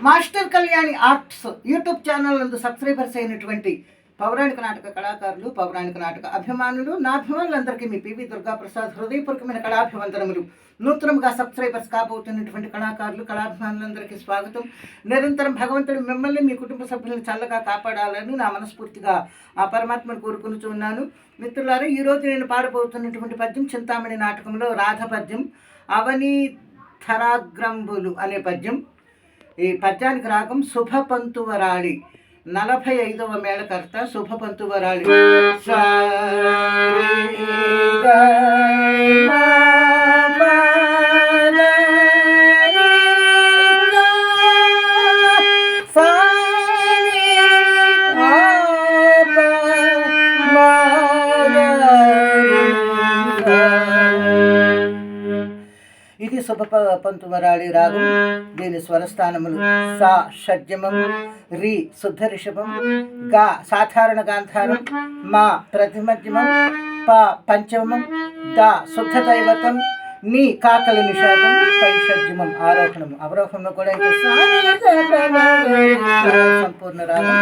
Master Kalyani arts YouTube channel నందు subscribers అయినటువంటి పౌరాణిక నాటక కళాకారులు, పౌరాణిక నాటక అభిమానులు, నా అభిమానులందరికీ మీ పివి దుర్గాప్రసాద్ హృదయపూర్వకమైన కళాభివందనములు. నూతనంగా సబ్స్క్రైబర్స్ కాబోతున్నటువంటి కళాకారులు, కళాభిమానులందరికీ స్వాగతం. నిరంతరం భగవంతుడు మిమ్మల్ని, మీ కుటుంబ సభ్యులను చల్లగా కాపాడాలని నా మనస్ఫూర్తిగా ఆ పరమాత్మను కోరుకుంటూ ఉన్నాను. మిత్రులారా, ఈరోజు నేను పాడబోతున్నటువంటి పద్యం చింతామణి నాటకంలో రాధ పద్యం అవనీధరాగ్రంబులు అనే పద్యం. ఈ పద్యానికి రాగం శుభపంతువరాళి, 45వ మేళకర్త శుభపంతువరాళి. ఇది శుభపంతువరాళి రాగం. దీని స్వరస్థానములు సా షడ్జమం, రి శుద్ధ రిషభం, గా సాధారణ గాంధారం, మా ప్రతిమధ్యమం, ప పంచమం, ద శుద్ధ దైవతం, నీ కాకలి నిషాదం, పై షడ్జమం ఆరోహణము. అవరోహణంలో కూడా సంపూర్ణ రాగం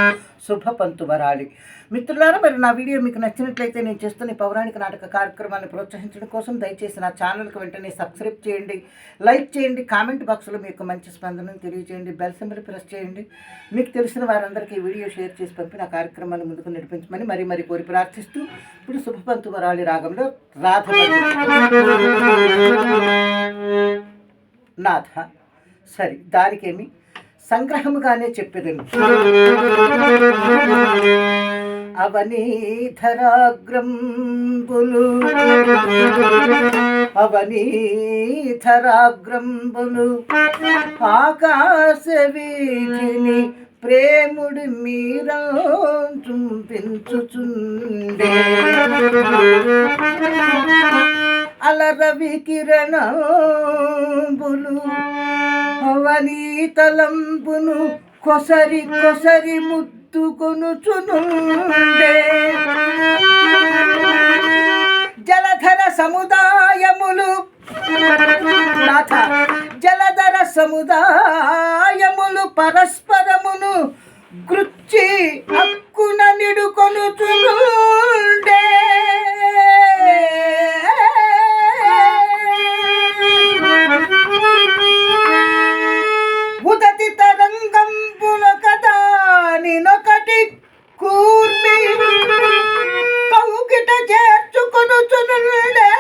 శుభపంతువరాళి. మిత్రులారా, మరి నా వీడియో మీకు నచ్చినట్లయితే నేను చేస్తున్న పౌరాణిక నాటక కార్యక్రమాన్ని ప్రోత్సహించడం కోసం దయచేసి నా ఛానల్కి వెంటనే సబ్స్క్రైబ్ చేయండి, లైక్ చేయండి, కామెంట్ బాక్స్లో మీకు మంచి స్పందనను తెలియజేయండి, బెల్ సింబల్ ప్రెస్ చేయండి. మీకు తెలిసిన వారందరికీ వీడియో షేర్ చేసి పంపి నా కార్యక్రమాన్ని ముందుకు నడిపించమని మరీ కోరి ప్రార్థిస్తూ ఇప్పుడు శుభపంతువరాళి రాగంలో రాధ నాథ. సరే, దానికేమి సంగ్రహముగానే చెప్పేదండి. అవనీధరాగ్రంబులు ఆకాశ వీధిని ప్రేముడి మీరా చుంపించుచుండే అలరవి కిరణంబులు అవనీతలంబును కొసరి కొసరి ముద్దుకొనుచునుండే జలధర సముదాయములు నాథ, జలధర సముదాయములు పరస్పరమును గృచ్చి హక్కున నిడుకొనుచునుండే ఉదతి తరంగంబుల కదా నినొకటి కూర్మి కౌకిట చేర్చుకొనుచునుండే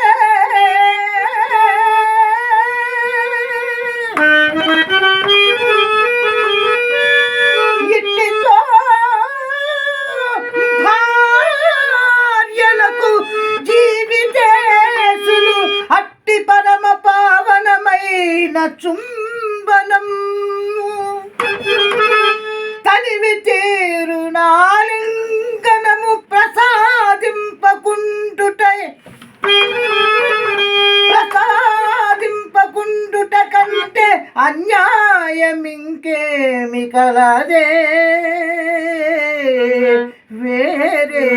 ఇట్టితో భార్యలకు జీవితేసులు అట్టి పరమ పావనమైన చుంబనం తనివి తీరు నాలింగనము ప్రసాదింపకుండుట కంటే అన్యాయమింకేమి కలదే వేరే,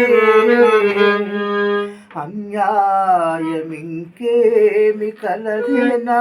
అన్యాయమింకేమి కలదే నా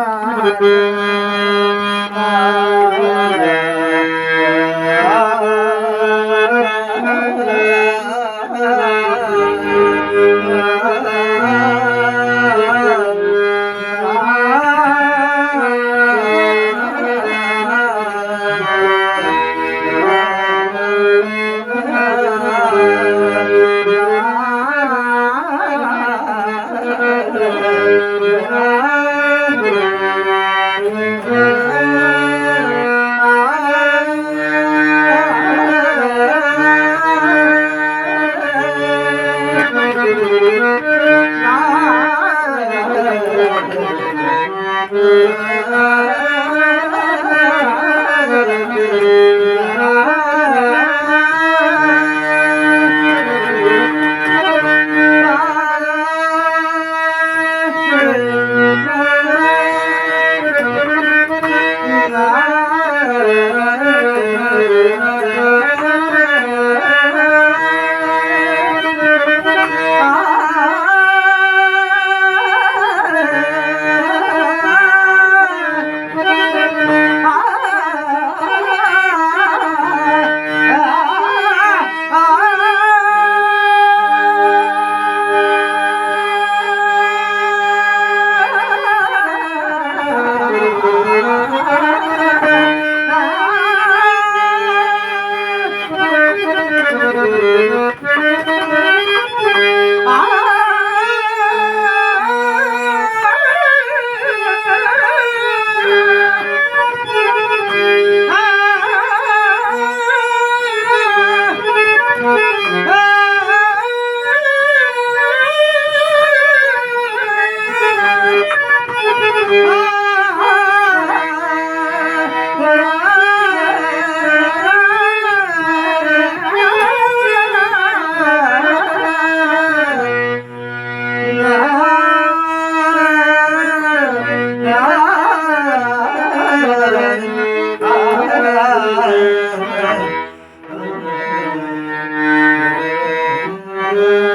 నమః